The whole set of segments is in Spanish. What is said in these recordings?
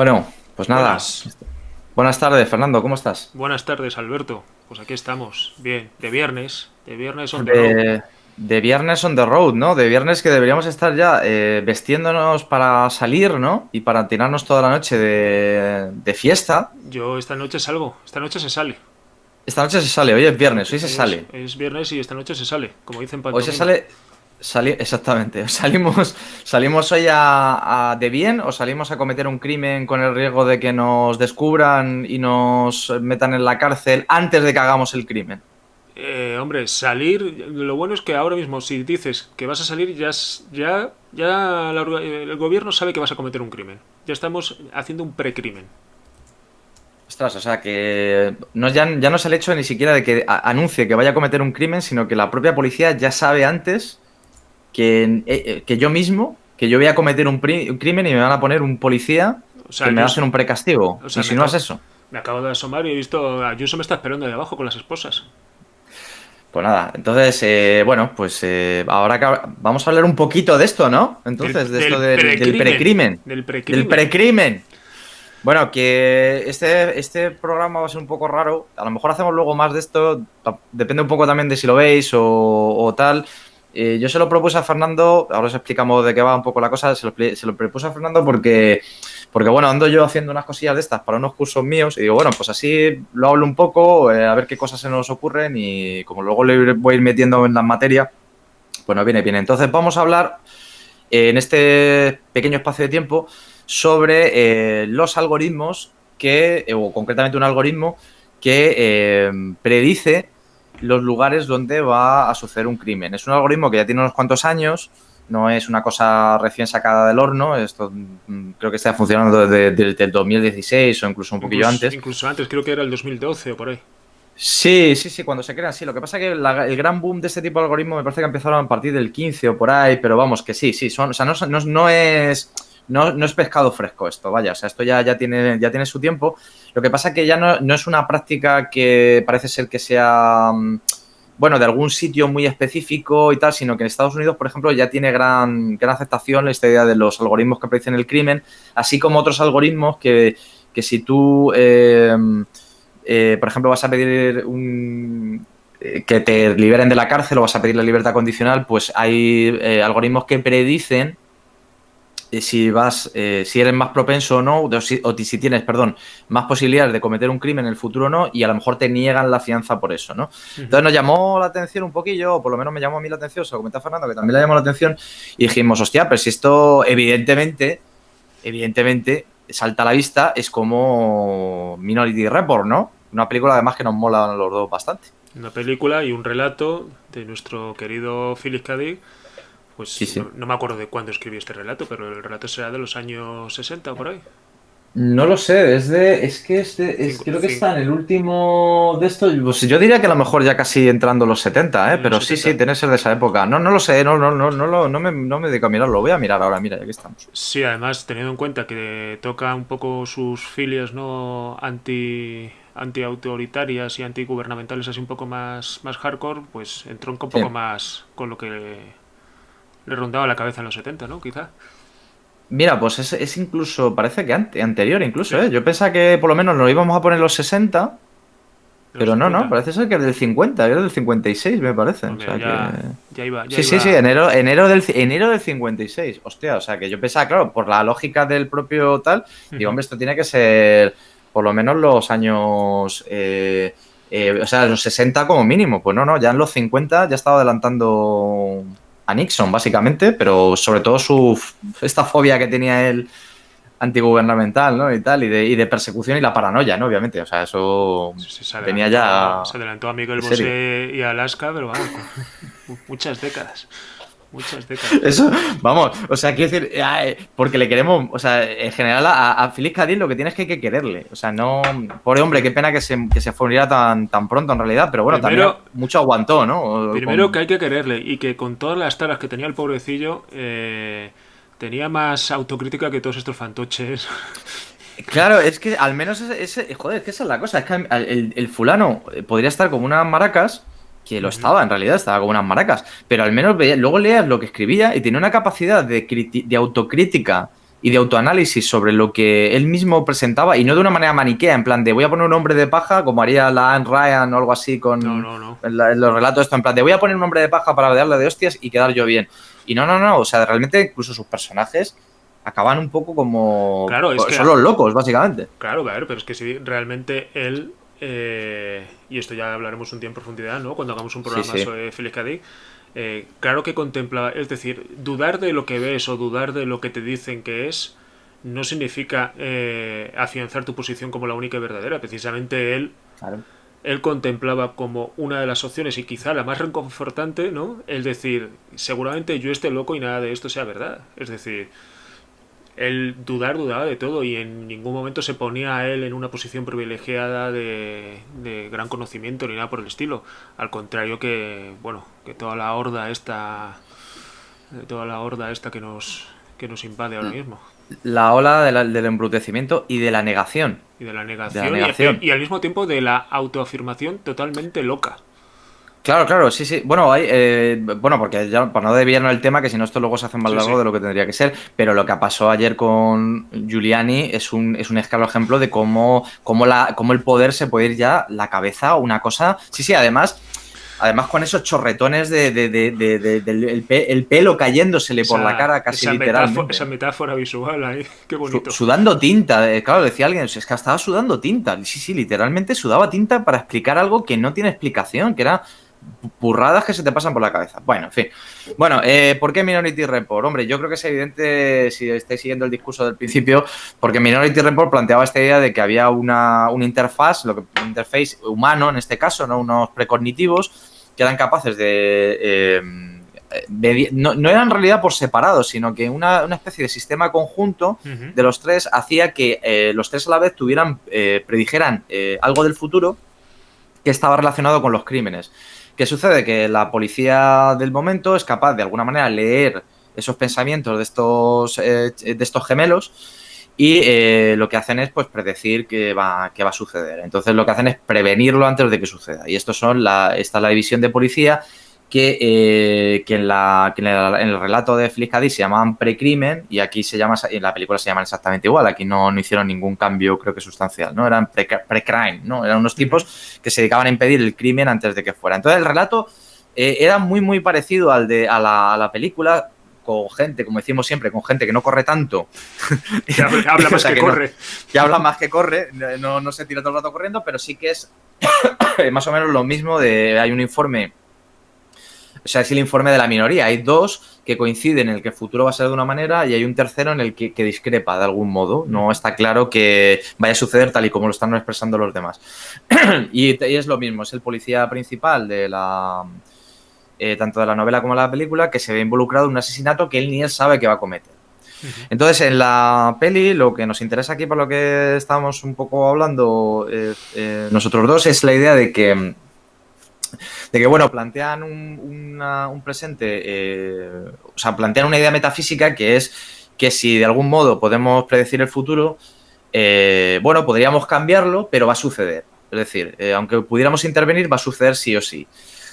Bueno, pues nada. Buenas, Buenas tardes, Fernando, ¿cómo estás? buenas tardes, Alberto. Pues aquí estamos, bien, de viernes on the road. De viernes on the road, ¿no? De viernes que deberíamos estar ya vestiéndonos para salir, ¿no? Y para tirarnos toda la noche de fiesta. Yo esta noche salgo, esta noche se sale. Esta noche se sale, hoy es viernes, hoy se sale. Es viernes y esta noche se sale, como dicen Hoy se pantomima. sale, exactamente. Salimos hoy de bien o salimos a cometer un crimen con el riesgo de que nos descubran y nos metan en la cárcel antes de que hagamos el crimen. Hombre, salir, lo bueno es que ahora mismo si dices que vas a salir, el gobierno sabe que vas a cometer un crimen. Ya estamos haciendo un precrimen. Ostras, o sea que no, ya no es el hecho ni siquiera de que anuncie que vaya a cometer un crimen, sino que la propia policía ya sabe antes que yo mismo, que yo voy a cometer un crimen y me van a poner un policía O que sea, me va a hacer un precastigo. o sea, Y si no es eso, me acabo de asomar y he visto a Ayuso me está esperando de abajo con las esposas. pues nada. Entonces, bueno, pues ahora vamos a hablar un poquito de esto, ¿no? Entonces, de esto del precrimen. Del Del precrimen. precrimen. Bueno, que este programa va a ser un poco raro. A lo mejor hacemos luego más de esto. Depende un poco también de si lo veis o tal. Yo se lo propuse a Fernando. Ahora os explicamos de qué va un poco la cosa. Se lo propuse a Fernando porque, bueno, ando yo haciendo unas cosillas de estas para unos cursos míos. Y digo, bueno, pues así lo hablo un poco, a ver qué cosas se nos ocurren. Y como luego le voy a ir metiendo en la materia, pues nos viene bien. Entonces, vamos a hablar en este pequeño espacio de tiempo sobre los algoritmos o concretamente un algoritmo que predice los lugares donde va a suceder un crimen. Es un algoritmo que ya tiene unos cuantos años, no es una cosa recién sacada del horno, esto creo que está funcionando desde el 2016 o incluso un poquillo antes. Incluso antes, creo que era el 2012 o por ahí. Sí, sí, sí, cuando se crean, sí. Lo que pasa es que el gran boom de este tipo de algoritmos me parece que empezaron a partir del 15 o por ahí, pero vamos, que sí, sí, o sea, no es pescado fresco esto, vaya, o sea, esto ya tiene su tiempo. Lo que pasa es que ya no es una práctica que parece ser que sea, bueno, de algún sitio muy específico y tal, sino que en Estados Unidos, por ejemplo, ya tiene gran aceptación esta idea de los algoritmos que predicen el crimen, así como otros algoritmos que si tú por ejemplo, vas a pedir que te liberen de la cárcel o vas a pedir la libertad condicional, pues hay algoritmos que predicen si eres más propenso o no, si tienes, perdón, más posibilidades de cometer un crimen en el futuro o no, y a lo mejor te niegan la fianza por eso, ¿no? Uh -huh. Entonces nos llamó la atención un poquillo, o por lo menos me llamó a mí la atención, se lo comenté a Fernando, que también le llamó la atención, y dijimos, hostia, pero si esto evidentemente salta a la vista, es como Minority Report, ¿no? Una película además que nos mola a los dos bastante. Una película y un relato de nuestro querido Philip K. Dick. Sí, Pues sí. no me acuerdo de cuándo escribió este relato, pero el relato será de los años 60 o por ahí. No lo sé, Cinco, creo que cinco, está en el último de esto. Pues yo diría que a lo mejor ya casi entrando los 70, en los pero sí, sí, 70. tiene que ser de esa época. No lo sé, no me dedico a mirarlo, lo voy a mirar ahora, mira, ya que estamos. Sí, además, teniendo en cuenta que toca un poco sus filias no anti-autoritarias y antigubernamentales así un poco más hardcore, pues entronca un Sí. poco más con lo que le rondaba la cabeza en los 70, ¿no? Quizá. Mira, pues es incluso, parece que anterior incluso, Sí, ¿eh? Yo pensaba que por lo menos nos íbamos a poner los 60. de los Pero no, 50. parece ser que es del 50, es del 56, me parece. Pues O mira, sea que. ya Sí, sí, sí, iba. enero del 56. Hostia, o sea que yo pensaba, claro, por la lógica del propio tal, digo, Uh-huh. hombre, esto tiene que ser por lo menos los años. O sea, los 60 como mínimo. Pues no, ya en los 50 ya estaba adelantando a Nixon, básicamente, pero sobre todo esta fobia que tenía él antigubernamental, ¿no? Y tal, y de persecución y la paranoia, ¿no? Obviamente, o sea, eso venía ya Se adelantó a Miguel de serie. Bosé y a Alaska, pero vamos, muchas décadas. Muchas décadas. Eso, vamos, o sea, quiero decir, porque le queremos, o sea, en general a Félix Cadín lo que tienes que hay que quererle, o sea, no, pobre hombre, qué pena que se muriera tan pronto en realidad, pero bueno, también Primero, mucho aguantó, ¿no? primero que hay que quererle y que con todas las taras que tenía el pobrecillo, tenía más autocrítica que todos estos fantoches. Claro, es que al menos joder, es que esa es la cosa, es que el fulano podría estar como unas maracas, que lo Uh-huh. estaba, en realidad estaba como unas maracas, pero al menos luego leas lo que escribía y tenía una capacidad de autocrítica y de autoanálisis sobre lo que él mismo presentaba, y no de una manera maniquea, en plan de voy a poner un hombre de paja, como haría la Anne Ryan o algo así No, con no, no. en los relatos, esto en plan de voy a poner un hombre de paja para darle de hostias y quedar yo bien. Y no, o sea, realmente incluso sus personajes acaban un poco como... Claro, es que Son los locos, básicamente. claro, a ver, pero es que si realmente él, y esto ya hablaremos un día en profundidad, ¿no? Cuando hagamos un Sí, programa sí. sobre Philip K. Dick, claro que contempla, es decir, dudar de lo que ves o dudar de lo que te dicen que es, no significa afianzar tu posición como la única y verdadera. Precisamente Claro. él contemplaba como una de las opciones y quizá la más reconfortante, ¿no? El decir, seguramente yo esté loco y nada de esto sea verdad. Es decir, él dudaba de todo y en ningún momento se ponía a él en una posición privilegiada de gran conocimiento ni nada por el estilo. Al contrario que, bueno, que toda la horda esta que nos invade ahora mismo. La ola del embrutecimiento y de la negación. Y de la De la negación negación. y al mismo tiempo de la autoafirmación totalmente loca. Claro, sí, sí. Bueno, bueno, porque ya, para no desviarnos del tema, que si no esto luego se hace más Sí, largo sí. de lo que tendría que ser, pero lo que pasó ayer con Giuliani es un claro ejemplo de cómo el poder se puede ir ya la cabeza, una cosa... Sí, sí, además con esos chorretones el pelo cayéndosele por la cara casi Esa literalmente. metáfora visual ahí, qué bonito. Sudando tinta, claro, decía alguien, es que estaba sudando tinta. Sí, sí, literalmente sudaba tinta para explicar algo que no tiene explicación, que era burradas que se te pasan por la cabeza. Bueno, en fin. Bueno, ¿por qué Minority Report? Hombre, yo creo que es evidente, si estáis siguiendo el discurso del principio, porque Minority Report planteaba esta idea de que había una interfaz, un interface humano en este caso, ¿no? Unos precognitivos que eran capaces no era en realidad por separado, sino que una especie de sistema conjunto Ujú. de los tres hacía que los tres a la vez predijeran algo del futuro que estaba relacionado con los crímenes. ¿Qué sucede? Que la policía del momento es capaz de alguna manera leer esos pensamientos de estos gemelos y lo que hacen es pues predecir qué va a suceder. Entonces lo que hacen es prevenirlo antes de que suceda. Y esta es la división de policía que en el relato de Feliz Cádiz se llamaban precrimen y aquí en la película se llaman exactamente igual. Aquí no hicieron ningún cambio, creo que sustancial, ¿no? Eran precrime, ¿no? Eran unos Ujú. tipos que se dedicaban a impedir el crimen antes de que fuera. Entonces el relato era muy parecido a la película, con gente, como decimos siempre, con gente que no corre tanto. Que habla O más sea, que corre. que habla más que corre, no se tira todo el rato corriendo, pero sí que es más o menos lo mismo hay un informe. O sea, es el informe de la minoría. Hay dos que coinciden en el que el futuro va a ser de una manera y hay un tercero en el que discrepa de algún modo. No está claro que vaya a suceder tal y como lo están expresando los demás. Y es lo mismo, es el policía principal tanto de la novela como de la película, que se ve involucrado en un asesinato que él ni él sabe que va a cometer. Ujú. Entonces, en la peli, lo que nos interesa aquí, por lo que estábamos un poco hablando nosotros dos, es la idea de que bueno, plantean un presente, o sea, plantean una idea metafísica que es que si de algún modo podemos predecir el futuro, bueno, podríamos cambiarlo, pero va a suceder. Es decir, aunque pudiéramos intervenir, va a suceder sí o sí.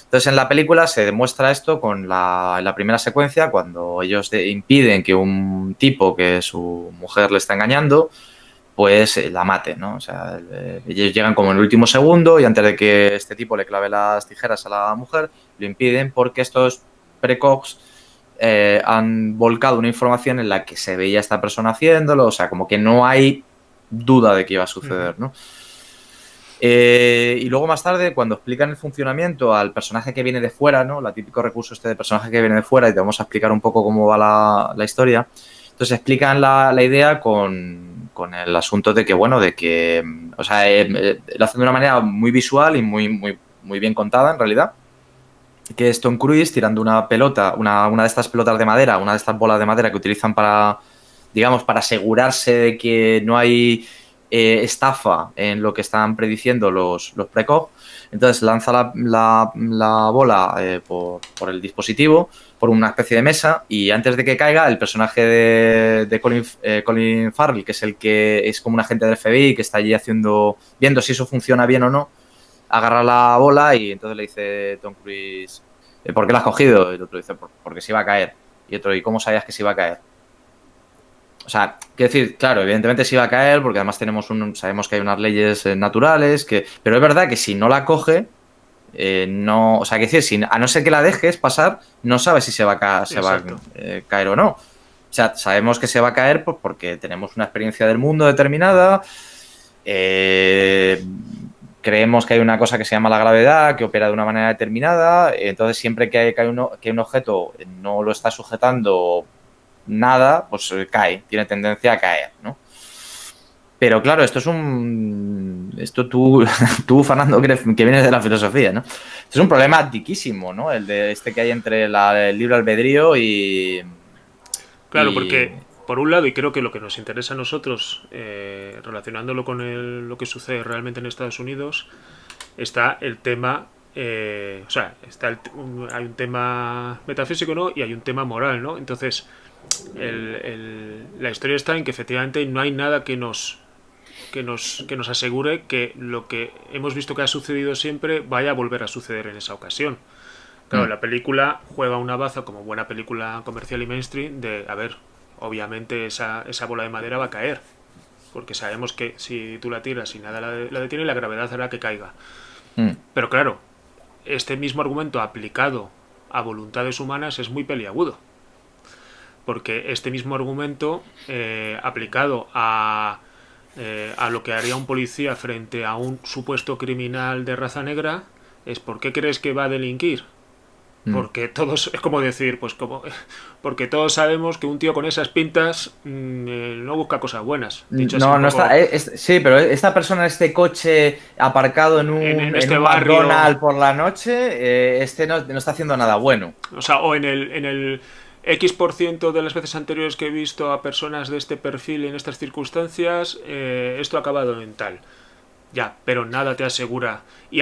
Entonces, en la película se demuestra esto en la primera secuencia, cuando ellos impiden que un tipo que su mujer le está engañando, pues la mate, ¿no? O sea, ellos llegan como en el último segundo y antes de que este tipo le clave las tijeras a la mujer, lo impiden porque estos precogs han volcado una información en la que se veía a esta persona haciéndolo, o sea, como que no hay duda de que iba a Ujú. suceder, ¿no? Y luego más tarde, cuando explican el funcionamiento al personaje que viene de fuera, ¿no? La típico recurso este de personaje que viene de fuera, y te vamos a explicar un poco cómo va la historia. Entonces explican la idea con el asunto de que, bueno, o sea, lo hacen de una manera muy visual y muy bien contada en realidad, que es Tom Cruise tirando una pelota, una de estas pelotas de madera, una de estas bolas de madera que utilizan para, digamos, para asegurarse de que no hay estafa en lo que están prediciendo los precog. Entonces lanza la bola por el dispositivo, por una especie de mesa, y antes de que caiga, el personaje de Colin Farrell, que es el que es como un agente del FBI que está allí viendo si eso funciona bien o no, agarra la bola y entonces le dice Tom Cruise, ¿por qué la has cogido? Y el otro dice, porque se iba a caer. Y otro, ¿y cómo sabías que se iba a caer? O sea, quiero decir, claro, evidentemente sí va a caer, porque además sabemos que hay unas leyes naturales, pero es verdad que si no la coge, no, o sea, quiero decir, a no ser que la dejes pasar, no sabes si se va a Exacto. caer o no. O sea, sabemos que se va a caer pues, porque tenemos una experiencia del mundo determinada, eh, creemos que hay una cosa que se llama la gravedad, que opera de una manera determinada, entonces siempre que un objeto no lo está sujetando nada, pues cae, tiene tendencia a caer, ¿no? Pero claro, Esto tú, tú Fernando, que vienes de la filosofía, ¿no? Esto es un problema antiquísimo, ¿no? El de este que hay entre el libre albedrío Claro, y... porque por un lado, y creo que lo que nos interesa a nosotros, relacionándolo con lo que sucede realmente en Estados Unidos, está el tema, o sea, hay un tema metafísico, ¿no? Y hay un tema moral, ¿no? Entonces, la historia está en que efectivamente no hay nada que nos asegure que lo que hemos visto que ha sucedido siempre vaya a volver a suceder en esa ocasión. Claro, Mm, la película juega una baza como buena película comercial y mainstream de, a ver, obviamente esa bola de madera va a caer, porque sabemos que si tú la tiras y nada la detiene, la gravedad hará que caiga. mm, Pero claro, este mismo argumento aplicado a voluntades humanas es muy peliagudo, porque este mismo argumento aplicado a lo que haría un policía frente a un supuesto criminal de raza negra es ¿por qué crees que va a delinquir? mm. Porque todos, es como decir, pues como, porque todos sabemos que un tío con esas pintas no busca cosas buenas. Dicho así No, un no poco, está. Sí, pero esta persona, este coche aparcado en en en este un barrio, McDonald's por la noche, este no está haciendo nada bueno. o sea, o en el X% de las veces anteriores que he visto a personas de este perfil en estas circunstancias, esto ha acabado en tal. Ya, pero nada te asegura. Y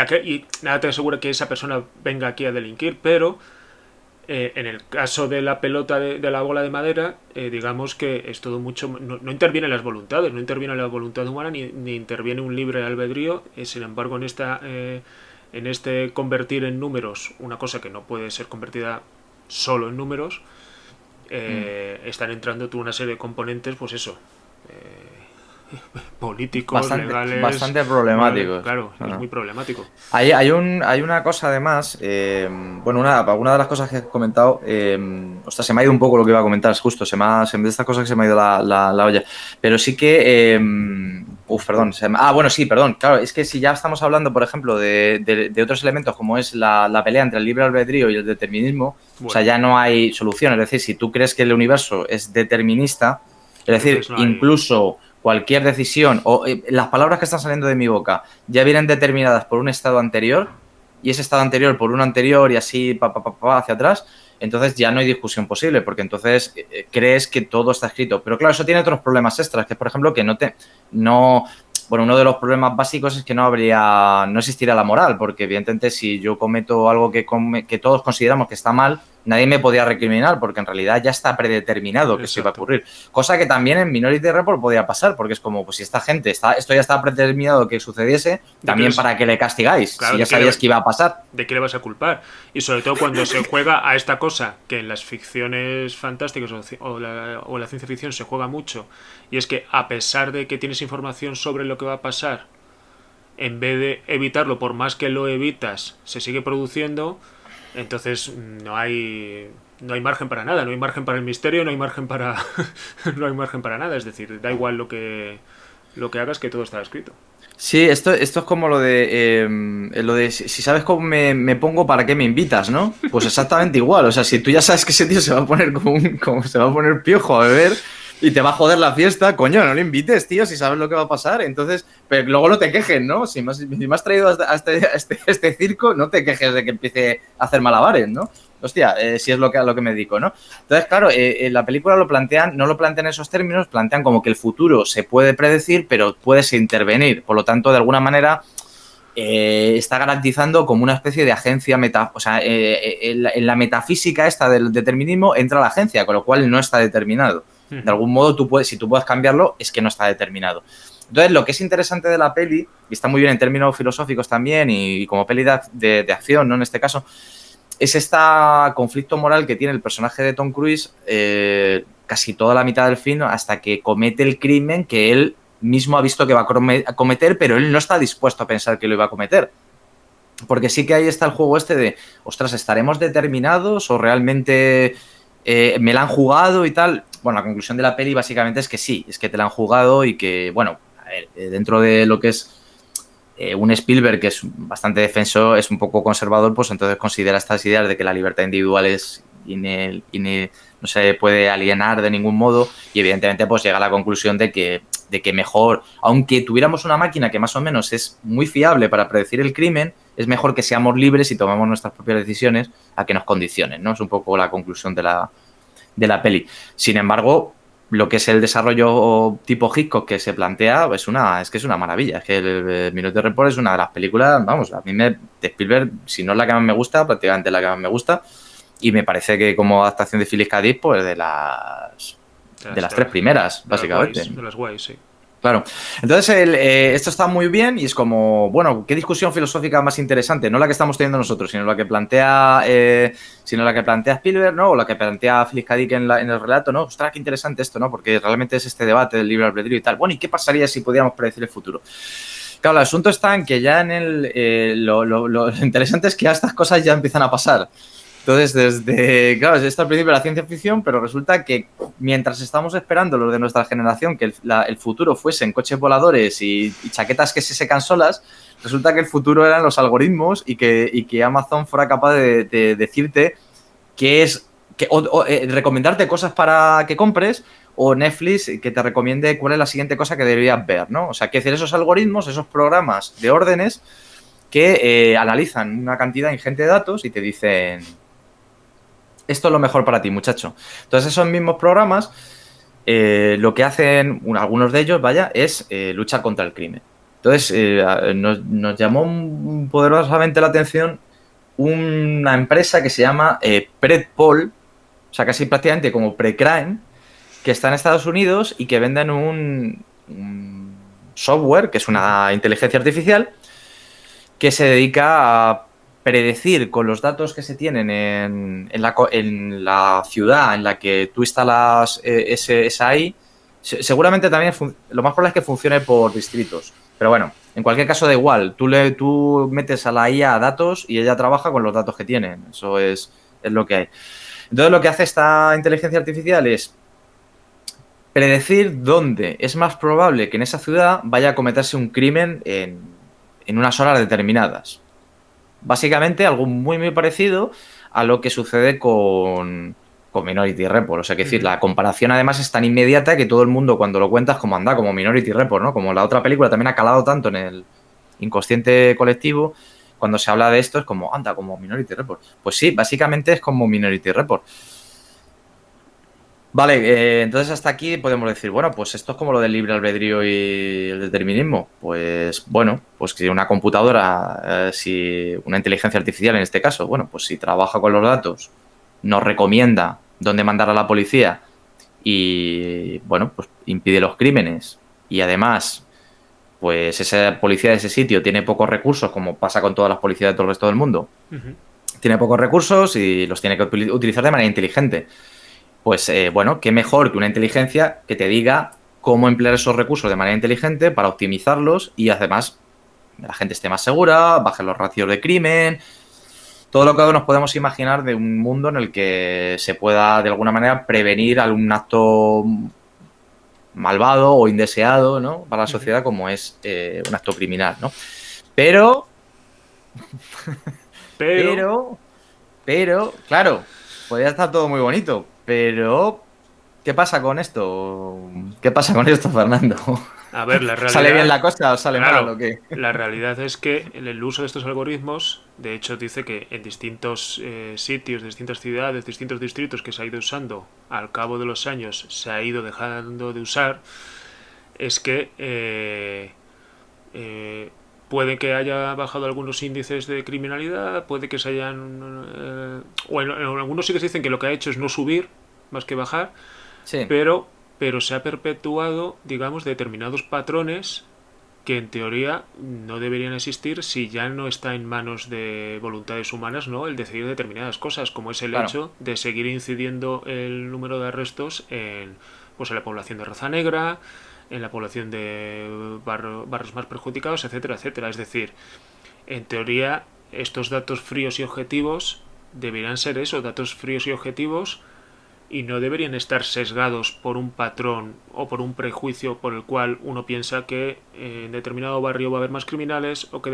nada te asegura que esa persona venga aquí a delinquir, pero en el caso de la pelota de la bola de madera, digamos que es todo mucho. No intervienen las voluntades, no interviene la voluntad humana ni interviene un libre albedrío. Sin embargo, en este convertir en números una cosa que no puede ser convertida solo en números, Mm. están entrando toda una serie de componentes, pues eso, políticos, legales, Bastante morales. problemáticos. Claro, es Ah. muy problemático. Hay una cosa además, bueno, alguna de las cosas que he comentado, ostras, se me ha ido un poco lo que iba a comentar, es justo, de estas cosas que se me ha ido la olla. Pero sí que, perdón, bueno, sí, perdón, claro, es que si ya estamos hablando, por ejemplo, de otros elementos como es la pelea entre el libre albedrío y el determinismo, o sea, Bueno, ya no hay solución, es decir, si tú crees que el universo es determinista, es entonces decir, no hay. incluso cualquier decisión o las palabras que están saliendo de mi boca ya vienen determinadas por un estado anterior y ese estado anterior por uno anterior y así hacia atrás, entonces ya no hay discusión posible porque entonces crees que todo está escrito. Pero claro, eso tiene otros problemas extras, que es por ejemplo que no, bueno, uno de los problemas básicos es que no existiría la moral, porque evidentemente si yo cometo algo que todos consideramos que está mal, nadie me podía recriminar, porque en realidad ya está predeterminado que eso iba a Exacto. ocurrir. Cosa que también en Minority Report podía pasar, porque es como, pues si esta gente, esto ya está predeterminado que sucediese, ¿De qué también les, para qué le castigáis, claro, si ya sabías que iba a pasar. de qué le vas a culpar? Y sobre todo cuando se juega a esta cosa que en las ficciones fantásticas o la ciencia ficción se juega mucho, y es que a pesar de que tienes información sobre lo que va a pasar, en vez de evitarlo, por más que lo evitas, se sigue produciendo, entonces no hay margen para nada, no hay margen para el misterio, no hay margen para no hay margen para nada, es decir, da igual lo que hagas, que todo está escrito. Sí, esto es como lo de si sabes cómo me pongo, ¿para qué me invitas, no? Pues exactamente igual. O sea, si tú ya sabes que ese tío se va a poner como se va a poner piojo a beber y te va a joder la fiesta, coño, no le invites, tío, si sabes lo que va a pasar. Entonces, pero luego no te quejes, ¿no? Si me has traído a este circo, no te quejes de que empiece a hacer malabares, ¿no? Hostia, si es a lo que me dedico, ¿no? Entonces, claro, en la película no lo plantean en esos términos, plantean como que el futuro se puede predecir, pero puedes intervenir. Por lo tanto, de alguna manera, está garantizando como una especie de agencia o sea, en la metafísica esta del determinismo entra la agencia, con lo cual no está determinado. De algún modo, si tú puedes cambiarlo, es que no está determinado. Entonces, lo que es interesante de la peli, y está muy bien en términos filosóficos también, y como peli de acción, ¿no? En este caso, es este conflicto moral que tiene el personaje de Tom Cruise, casi toda la mitad del film hasta que comete el crimen que él mismo ha visto que va a cometer, pero él no está dispuesto a pensar que lo iba a cometer. Porque sí que ahí está el juego este de, ostras, ¿estaremos determinados o realmente me la han jugado y tal? Bueno, la conclusión de la peli básicamente es que sí, es que te la han jugado y que, bueno, a ver, dentro de lo que es un Spielberg que es bastante defensor, es un poco conservador, pues entonces considera estas ideas de que la libertad individual es no se puede alienar de ningún modo y evidentemente pues llega a la conclusión de que mejor, aunque tuviéramos una máquina que más o menos es muy fiable para predecir el crimen, es mejor que seamos libres y tomemos nuestras propias decisiones a que nos condicionen, ¿no? Es un poco la conclusión de la peli. Sin embargo, lo que es el desarrollo tipo Hitchcock que se plantea es que es una maravilla. Es que el Minority Report es una de las películas, vamos, a mí de Spielberg, si no es la que más me gusta, prácticamente la que más me gusta. Y me parece que como adaptación de Phyllis K. Dick, pues de las tres primeras, básicamente. De las guays, sí. Claro. Entonces, esto está muy bien y es como, bueno, ¿qué discusión filosófica más interesante? No la que estamos teniendo nosotros, sino la que plantea Spielberg, ¿no? O la que plantea Phyllis K. Dick en el relato, ¿no? Ostras, qué interesante esto, ¿no? Porque realmente es este debate del libre albedrío y tal. Bueno, ¿y qué pasaría si pudiéramos predecir el futuro? Claro, el asunto está en que ya lo interesante es que ya estas cosas ya empiezan a pasar. Entonces, claro, esto al principio era ciencia ficción, pero resulta que mientras estamos esperando los de nuestra generación que el futuro fuesen coches voladores y chaquetas que se secan solas, resulta que el futuro eran los algoritmos y que Amazon fuera capaz de decirte qué es, recomendarte cosas para que compres o Netflix que te recomiende cuál es la siguiente cosa que deberías ver, ¿no? O sea, que decir, esos algoritmos, esos programas de órdenes que analizan una cantidad ingente de datos y te dicen esto es lo mejor para ti, muchacho. Entonces, esos mismos programas, lo que hacen, algunos de ellos, vaya, es luchar contra el crimen. Entonces, nos llamó poderosamente la atención una empresa que se llama Predpol, o sea, casi prácticamente como Precrime, que está en Estados Unidos y que venden un software, que es una inteligencia artificial, que se dedica a predecir con los datos que se tienen en la ciudad en la que tú instalas esa AI. Seguramente también lo más probable es que funcione por distritos. Pero bueno, en cualquier caso da igual. Tú metes a la IA datos y ella trabaja con los datos que tienen. Eso es lo que hay. Entonces lo que hace esta inteligencia artificial es predecir dónde es más probable que en esa ciudad vaya a cometerse un crimen en unas horas determinadas. Básicamente algo muy muy parecido a lo que sucede con Minority Report. O sea, que decir, la comparación además es tan inmediata que todo el mundo cuando lo cuentas como anda, como Minority Report, ¿no? Como la otra película también ha calado tanto en el inconsciente colectivo, cuando se habla de esto es como, anda, como Minority Report. Pues sí, básicamente es como Minority Report. Vale, entonces hasta aquí podemos decir, bueno, pues esto es como lo del libre albedrío y el determinismo. Pues bueno, pues que una computadora, si una inteligencia artificial en este caso, bueno, pues si trabaja con los datos, nos recomienda dónde mandar a la policía y, bueno, pues impide los crímenes y además, pues esa policía de ese sitio tiene pocos recursos, como pasa con todas las policías de todo el resto del mundo. Tiene pocos recursos y los tiene que utilizar de manera inteligente. Pues bueno, qué mejor que una inteligencia que te diga cómo emplear esos recursos de manera inteligente para optimizarlos y además la gente esté más segura, bajen los ratios de crimen, todo lo que nos podemos imaginar de un mundo en el que se pueda de alguna manera prevenir algún acto malvado o indeseado, ¿no? Para la sociedad como es un acto criminal, ¿no? Pero, claro, podría estar todo muy bonito, pero ¿qué pasa con esto? ¿Qué pasa con esto, Fernando? A ver, la realidad... ¿Sale bien la cosa o sale claro, mal o qué? la realidad es que el uso de estos algoritmos, de hecho dice que en distintos sitios, distintas ciudades, distintos distritos que se ha ido usando, al cabo de los años se ha ido dejando de usar, es que puede que haya bajado algunos índices de criminalidad, puede que se hayan... bueno, en algunos sí que se dicen que lo que ha hecho es no subir, más que bajar, Sí. pero se ha perpetuado, digamos, determinados patrones que en teoría no deberían existir si ya no está en manos de voluntades humanas, ¿no?, el decidir determinadas cosas, como es el Claro. hecho de seguir incidiendo el número de arrestos pues en la población de raza negra, en la población de barrios más perjudicados, etcétera, etcétera. Es decir, en teoría, estos datos fríos y objetivos deberían ser eso, datos fríos y objetivos, y no deberían estar sesgados por un patrón o por un prejuicio por el cual uno piensa que en determinado barrio va a haber más criminales, o que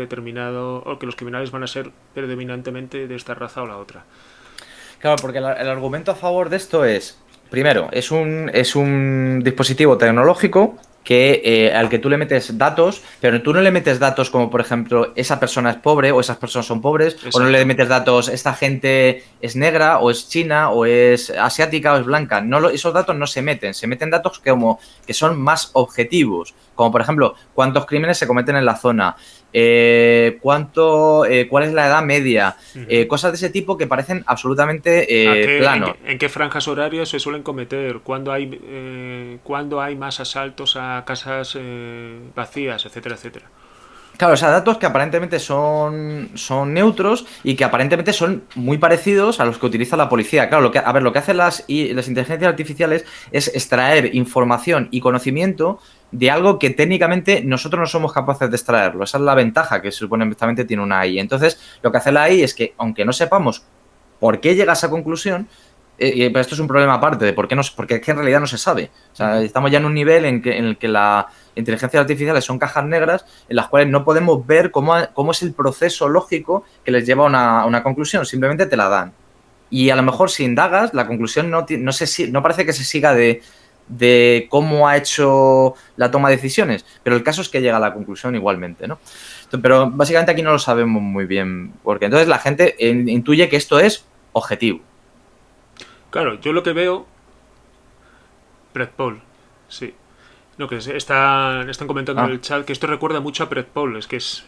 los criminales van a ser predominantemente de esta raza o la otra. Claro, porque el argumento a favor de esto es, primero, es un dispositivo tecnológico al que tú le metes datos, pero tú no le metes datos como, por ejemplo, esa persona es pobre o esas personas son pobres, o no le Exacto. metes datos, esta gente es negra o es china o es asiática o es blanca. Esos datos no se meten datos que son más objetivos, como por ejemplo, cuántos crímenes se cometen en la zona, cuál es la edad media, Ujú. cosas de ese tipo que parecen absolutamente planos. En qué franjas horarias se suelen cometer? ¿Cuándo hay más asaltos a casas vacías, etcétera, etcétera? Claro, o sea, datos que aparentemente son neutros y que aparentemente son muy parecidos a los que utiliza la policía. Claro, lo que hacen las inteligencias artificiales es extraer información y conocimiento de algo que técnicamente nosotros no somos capaces de extraerlo. Esa es la ventaja que se supone que tiene una AI. Entonces, lo que hace la AI es que, aunque no sepamos por qué llega a esa conclusión, pero esto es un problema aparte de por qué no, porque es que en realidad no se sabe. O sea, Ujú. estamos ya en un nivel en el que las inteligencias artificiales son cajas negras en las cuales no podemos ver cómo es el proceso lógico que les lleva a una conclusión. Simplemente te la dan. Y a lo mejor si indagas, la conclusión no parece que se siga de cómo ha hecho la toma de decisiones, pero el caso es que llega a la conclusión igualmente, ¿no? Pero básicamente aquí no lo sabemos muy bien, porque entonces la gente intuye que esto es objetivo. Claro, yo lo que veo... Predpol, sí. No, que están comentando en Ah. el chat que esto recuerda mucho a Predpol. Es que es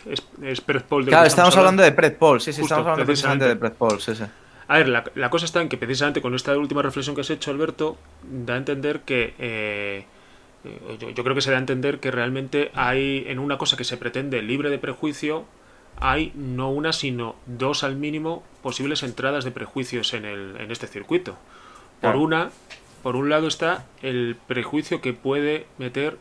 Predpol de lo que Claro, estamos estamos hablando. hablando de Predpol, sí, estamos Justo, hablando precisamente de precisamente. Predpol, sí, sí. A ver, la cosa está en que precisamente con esta última reflexión que has hecho, Alberto, da a entender que... yo creo que se da a entender que realmente hay, en una cosa que se pretende libre de prejuicio, hay no una, sino dos al mínimo posibles entradas de prejuicios en este circuito. Por Claro. una, por un lado está el prejuicio que puede meter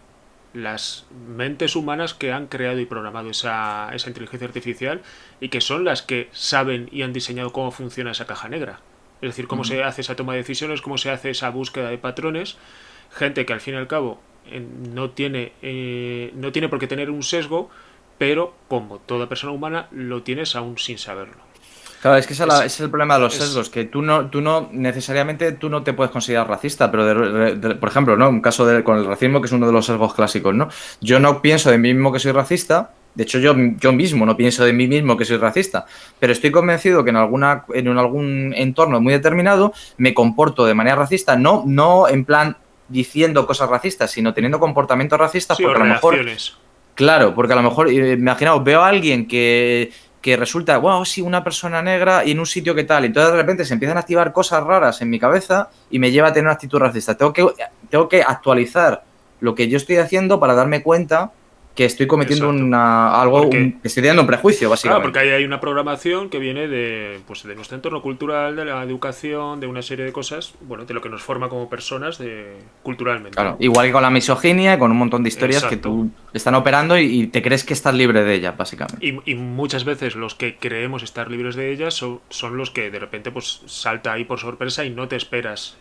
las mentes humanas que han creado y programado esa inteligencia artificial, y que son las que saben y han diseñado cómo funciona esa caja negra. Es decir, cómo Ujú. se hace esa toma de decisiones, cómo se hace esa búsqueda de patrones. Gente que al fin y al cabo no tiene por qué tener un sesgo, pero como toda persona humana lo tienes aún sin saberlo. Claro, es que ese Es, es el problema de los es sesgos, que tú no necesariamente tú no te puedes considerar racista, pero por ejemplo, ¿no? Un caso con el racismo, que es uno de los sesgos clásicos, ¿no? Yo no pienso de mí mismo que soy racista, de hecho yo mismo no pienso de mí mismo que soy racista, pero estoy convencido que en algún entorno muy determinado me comporto de manera racista, no en plan diciendo cosas racistas, sino teniendo comportamientos racistas sí, o porque a lo mejor. reacciones. Claro, porque a lo mejor, imaginaos, veo a alguien que resulta, wow, sí, una persona negra y en un sitio que tal. Y entonces de repente se empiezan a activar cosas raras en mi cabeza y me lleva a tener una actitud racista. Tengo que actualizar lo que yo estoy haciendo para darme cuenta que estoy cometiendo Exacto. que estoy teniendo un prejuicio, Claro, porque básicamente. ahí hay una programación que viene de nuestro entorno cultural, de la educación, de una serie de cosas, bueno, de lo que nos forma como personas culturalmente, Claro, ¿no? igual que con la misoginia, con un montón de historias que Exacto. tú están operando y te crees que estás libre de ellas, básicamente. Y muchas veces los que creemos estar libres de ellas son los que de repente pues salta ahí por sorpresa y no te esperas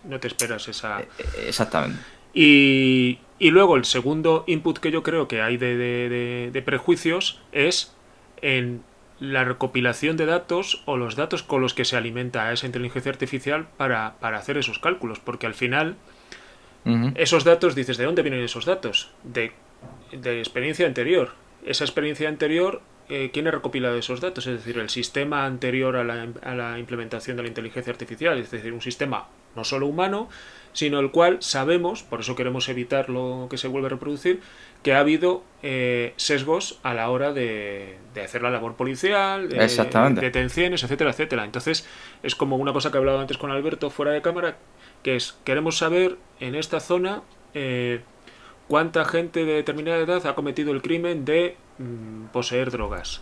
esa. Exactamente. Y luego el segundo input que yo creo que hay de prejuicios es en la recopilación de datos o los datos con los que se alimenta esa inteligencia artificial para hacer esos cálculos, porque al final Ujú. esos datos, dices, ¿de dónde vienen esos datos? De experiencia anterior. Esa experiencia anterior, ¿quién ha recopilado esos datos? Es decir, el sistema anterior a la implementación de la inteligencia artificial, es decir, un sistema no solo humano, sino el cual sabemos, por eso queremos evitar lo que se vuelve a reproducir, que ha habido sesgos a la hora de hacer la labor policial, de Exactamente. detenciones, etcétera, etcétera. Entonces, es como una cosa que he hablado antes con Alberto fuera de cámara, que es, queremos saber en esta zona cuánta gente de determinada edad ha cometido el crimen de poseer drogas.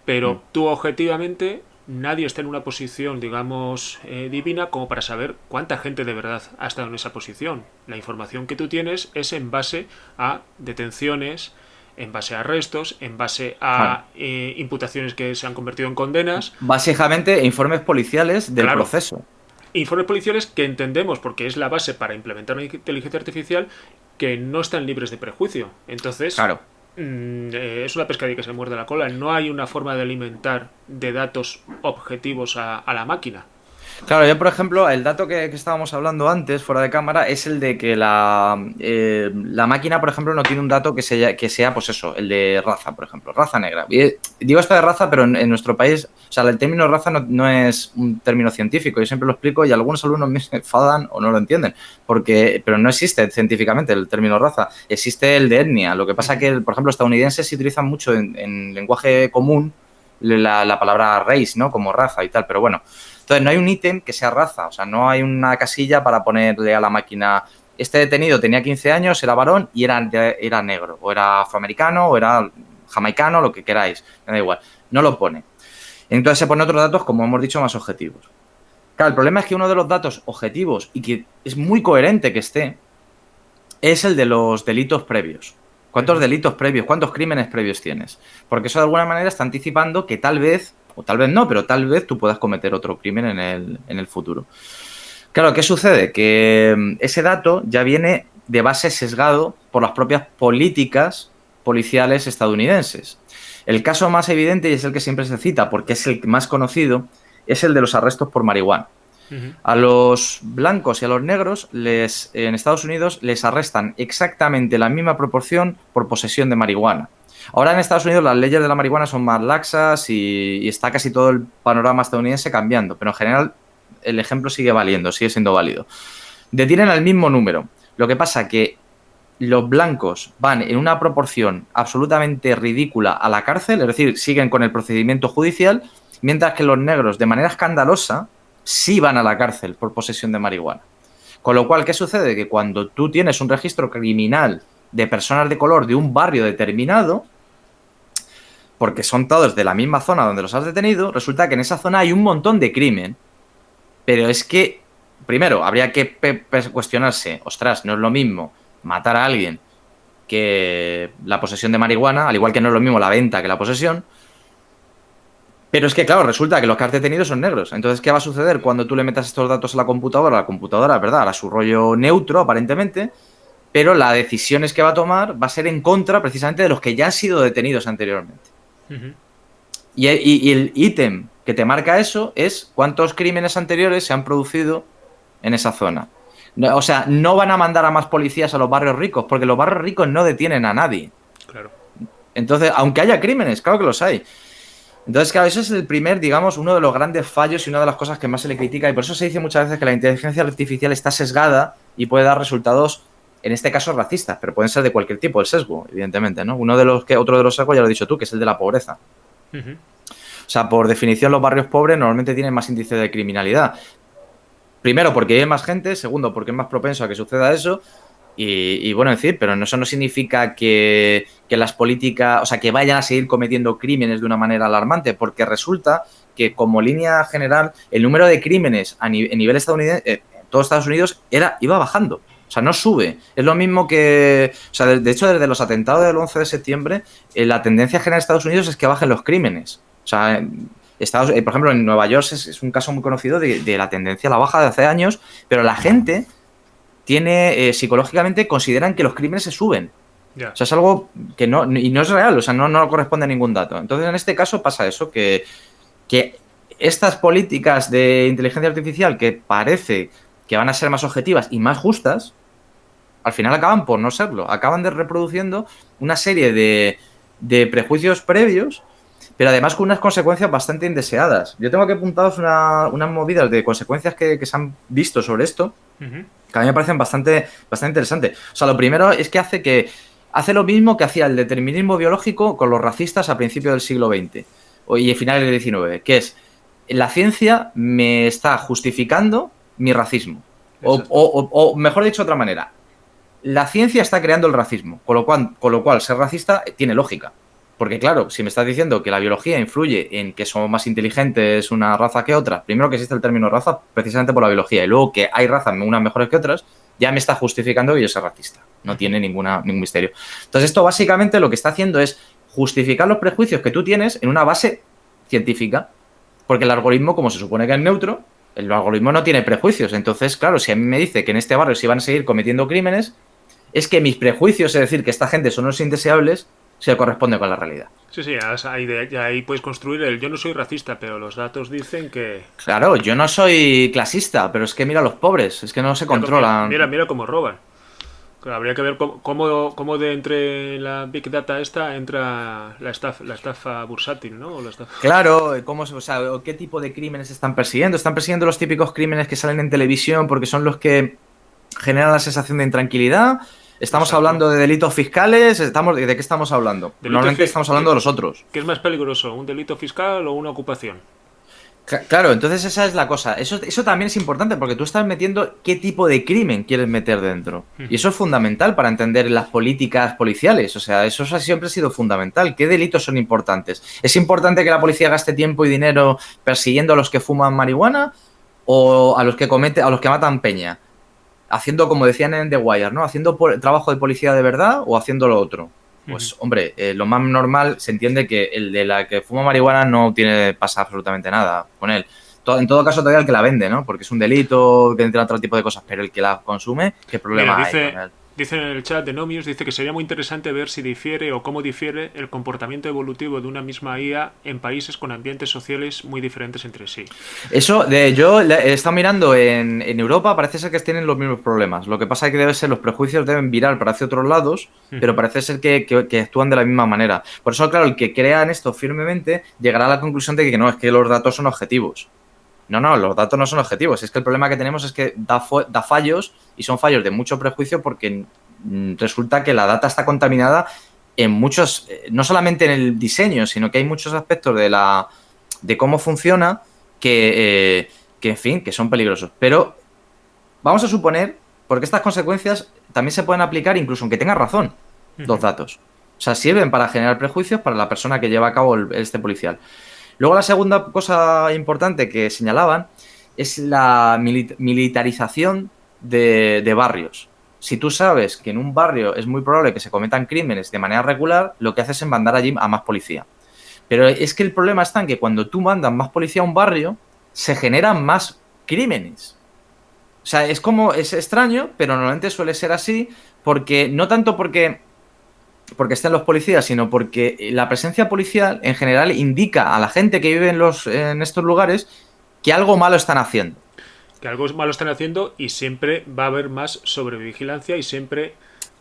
Pero tú objetivamente nadie está en una posición, digamos, divina como para saber cuánta gente de verdad ha estado en esa posición. La información que tú tienes es en base a detenciones, en base a arrestos, en base Claro. a imputaciones que se han convertido en condenas. Básicamente, informes policiales del Claro, proceso. informes policiales que entendemos, porque es la base para implementar una inteligencia artificial, que no están libres de prejuicio. Entonces, Claro. es una pescadilla que se muerde la cola. No hay una forma de alimentar de datos objetivos a la máquina. Claro, yo por ejemplo, el dato que estábamos hablando antes, fuera de cámara, es el de que la máquina, por ejemplo, no tiene un dato que sea, pues eso, el de raza, por ejemplo, raza negra. Y digo esto de raza, pero en nuestro país, o sea, el término raza no es un término científico, yo siempre lo explico y algunos alumnos me enfadan o no lo entienden, pero no existe científicamente el término raza, existe el de etnia. Lo que pasa es que, por ejemplo, estadounidenses sí utilizan mucho en lenguaje común la palabra race, ¿no? Como raza y tal, pero bueno. Entonces, no hay un ítem que sea raza, o sea, no hay una casilla para ponerle a la máquina, este detenido tenía 15 años, era varón y era negro, o era afroamericano, o era jamaicano, lo que queráis, me da igual, no lo pone. Entonces se ponen otros datos, como hemos dicho, más objetivos. Claro, el problema es que uno de los datos objetivos y que es muy coherente que esté, es el de los delitos previos. ¿Cuántos delitos previos, cuántos crímenes previos tienes? Porque eso de alguna manera está anticipando que tal vez, o tal vez no, pero tal vez tú puedas cometer otro crimen en el futuro. Claro, ¿qué sucede? Que ese dato ya viene de base sesgado por las propias políticas policiales estadounidenses. El caso más evidente, y es el que siempre se cita porque es el más conocido, es el de los arrestos por marihuana. A los blancos y a los negros en Estados Unidos les arrestan exactamente la misma proporción por posesión de marihuana. Ahora en Estados Unidos las leyes de la marihuana son más laxas y está casi todo el panorama estadounidense cambiando, pero en general el ejemplo sigue valiendo, sigue siendo válido. Detienen al mismo número. Lo que pasa que los blancos van en una proporción absolutamente ridícula a la cárcel, es decir, siguen con el procedimiento judicial, mientras que los negros, de manera escandalosa, sí van a la cárcel por posesión de marihuana. Con lo cual, ¿qué sucede? Que cuando tú tienes un registro criminal de personas de color de un barrio determinado, porque son todos de la misma zona donde los has detenido, resulta que en esa zona hay un montón de crimen. Pero es que, primero, habría que cuestionarse, ostras, no es lo mismo matar a alguien que la posesión de marihuana, al igual que no es lo mismo la venta que la posesión. Pero es que, claro, resulta que los que has detenido son negros. Entonces, ¿qué va a suceder cuando tú le metas estos datos a la computadora? La computadora, ¿verdad? Hará su rollo neutro, aparentemente, pero la decisión que va a tomar va a ser en contra, precisamente, de los que ya han sido detenidos anteriormente. Y el ítem que te marca eso es cuántos crímenes anteriores se han producido en esa zona. O sea, no van a mandar a más policías a los barrios ricos, porque los barrios ricos no detienen a nadie. Claro. Entonces, aunque haya crímenes, claro que los hay. Entonces, claro, eso es el primer, digamos, uno de los grandes fallos y una de las cosas que más se le critica. Y por eso se dice muchas veces que la inteligencia artificial está sesgada y puede dar resultados, en este caso, racistas, pero pueden ser de cualquier tipo, el sesgo, evidentemente, ¿no? Otro de los sesgos, ya lo has dicho tú, que es el de la pobreza. O sea, por definición, los barrios pobres normalmente tienen más índice de criminalidad. Primero, porque hay más gente. Segundo, porque es más propenso a que suceda eso. Y bueno, es decir, pero eso no significa que las políticas, o sea, que vayan a seguir cometiendo crímenes de una manera alarmante, porque resulta que como línea general el número de crímenes a nivel estadounidense, en todo Estados Unidos, iba bajando. O sea, no sube. Es lo mismo que... O sea, de hecho, desde los atentados del 11 de septiembre, la tendencia general de Estados Unidos es que bajen los crímenes. O sea, por ejemplo, en Nueva York es un caso muy conocido de la tendencia a la baja de hace años, pero la gente psicológicamente consideran que los crímenes se suben. Yeah. O sea, es algo que no es real, o sea, no corresponde a ningún dato. Entonces, en este caso pasa eso, que estas políticas de inteligencia artificial que parece que van a ser más objetivas y más justas, al final acaban por no serlo. Acaban reproduciendo una serie de prejuicios previos, pero además con unas consecuencias bastante indeseadas. Yo tengo aquí apuntados unas movidas de consecuencias que se han visto sobre esto, que a mí me parecen bastante interesantes. O sea, lo primero es que hace lo mismo que hacía el determinismo biológico con los racistas a principios del siglo XX y a finales del XIX, que es, la ciencia me está justificando mi racismo. O mejor dicho de otra manera, la ciencia está creando el racismo, con lo cual ser racista tiene lógica. Porque claro, si me estás diciendo que la biología influye en que somos más inteligentes una raza que otra, primero que existe el término raza precisamente por la biología, y luego que hay razas unas mejores que otras, ya me está justificando que yo sea racista. No tiene ningún misterio. Entonces esto básicamente lo que está haciendo es justificar los prejuicios que tú tienes en una base científica. Porque el algoritmo, como se supone que es neutro, el algoritmo no tiene prejuicios. Entonces, claro, si a mí me dice que en este barrio se van a seguir cometiendo crímenes, es que mis prejuicios, es decir, que esta gente son unos indeseables, se corresponde con la realidad. Sí, sí, ahí puedes construir yo no soy racista, pero los datos dicen que... Claro, yo no soy clasista, pero es que mira a los pobres, es que no se controlan. Mira cómo roban. Claro, habría que ver cómo de entre la Big Data esta entra la estafa bursátil, ¿no? O la estafa... Claro, o sea, ¿qué tipo de crímenes están persiguiendo? Están persiguiendo los típicos crímenes que salen en televisión porque son los que generan la sensación de intranquilidad. Estamos Exacto. hablando de delitos fiscales. ¿De qué estamos hablando? Normalmente estamos hablando de los otros. ¿Qué es más peligroso, un delito fiscal o una ocupación? Claro, entonces esa es la cosa. Eso también es importante porque tú estás metiendo qué tipo de crimen quieres meter dentro. Y eso es fundamental para entender las políticas policiales. O sea, eso siempre ha sido fundamental. ¿Qué delitos son importantes? ¿Es importante que la policía gaste tiempo y dinero persiguiendo a los que fuman marihuana o a los que matan peña? Haciendo, como decían en The Wire, ¿no? ¿Haciendo trabajo de policía de verdad o haciendo lo otro? Pues, hombre, lo más normal se entiende que el de la que fuma marihuana no pasa absolutamente nada con él. En todo caso, todavía el que la vende, ¿no? Porque es un delito, que entra otro tipo de cosas, pero el que la consume, ¿qué problema hay con él? Dice en el chat de Nomius, dice que sería muy interesante ver si difiere o cómo difiere el comportamiento evolutivo de una misma IA en países con ambientes sociales muy diferentes entre sí. Eso, yo he estado mirando en Europa, parece ser que tienen los mismos problemas. Lo que pasa es que debe ser, los prejuicios deben virar para hacia otros lados, pero parece ser que actúan de la misma manera. Por eso, claro, el que crea en esto firmemente llegará a la conclusión de que no, es que los datos son objetivos. No, los datos no son objetivos. Es que el problema que tenemos es que da fallos y son fallos de mucho prejuicio porque resulta que la data está contaminada en muchos, no solamente en el diseño, sino que hay muchos aspectos de cómo funciona que, en fin, que son peligrosos. Pero vamos a suponer, porque estas consecuencias también se pueden aplicar incluso aunque tenga razón los datos. O sea, sirven para generar prejuicios para la persona que lleva a cabo este policial. Luego la segunda cosa importante que señalaban es la militarización de barrios. Si tú sabes que en un barrio es muy probable que se cometan crímenes de manera regular, lo que haces es mandar allí a más policía. Pero es que el problema está en que cuando tú mandas más policía a un barrio, se generan más crímenes. O sea, es extraño, pero normalmente suele ser así, porque no tanto porque estén los policías, sino porque la presencia policial en general indica a la gente que vive en estos lugares que algo malo están haciendo. Que algo malo están haciendo y siempre va a haber más sobrevigilancia y siempre